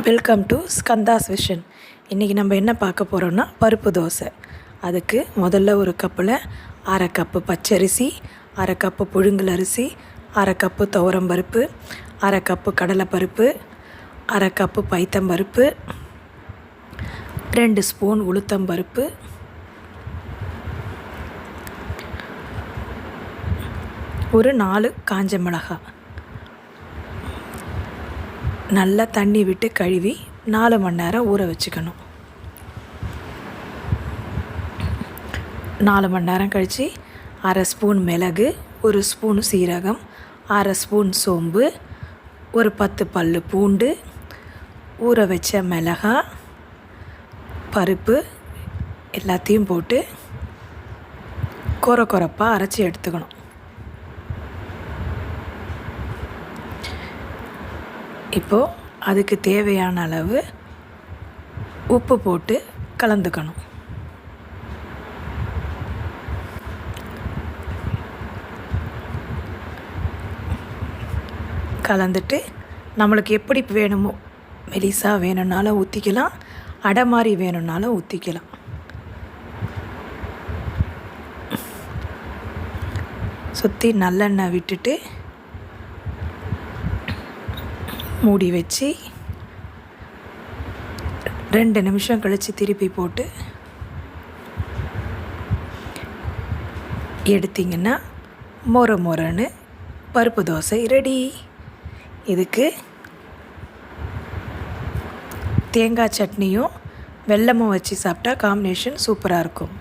Welcome to ஸ்கந்தாஸ் vision. இன்றைக்கி நம்ம என்ன பார்க்க போகிறோம்னா பருப்பு தோசை. அதுக்கு முதல்ல ஒரு கப்பில் அரை கப்பு பச்சரிசி, அரை கப்பு புழுங்கல் அரிசி, அரை கப்பு துவரம்பருப்பு, அரை கப்பு கடலைப்பருப்பு, அரை கப்பு பைத்தம்பருப்பு, 2 ஸ்பூன் உளுத்தம்பருப்பு, ஒரு 4 காஞ்ச மிளகாய் நல்லா தண்ணி விட்டு கழுவி 4 மணி நேரம் ஊற வச்சுக்கணும். 4 மணி நேரம் கழித்து அரை ஸ்பூன் மிளகு, 1 ஸ்பூன் சீரகம், அரை ஸ்பூன் சோம்பு, ஒரு 10 பல் பூண்டு, ஊற வச்ச மிளகாய், பருப்பு எல்லாத்தையும் போட்டு கொரப்பாக அரைச்சி எடுத்துக்கணும். இப்போது அதுக்கு தேவையான அளவு உப்பு போட்டு கலந்துக்கணும். கலந்துட்டு நம்மளுக்கு எப்படி வேணுமோ, மெலிசா வேணும்னாலும் ஊற்றிக்கலாம், அடை மாதிரி வேணும்னாலும் ஊற்றிக்கலாம். சுற்றி நல்லெண்ணெய் விட்டுட்டு மூடி வச்சு 2 நிமிஷம் கழித்து திருப்பி போட்டு எடுத்திங்கன்னா மொரன்னு பருப்பு தோசை ரெடி. இதுக்கு தேங்காய் சட்னியும் வெல்லமும் வச்சு சாப்பிட்டா காம்பினேஷன் சூப்பராக இருக்கும்.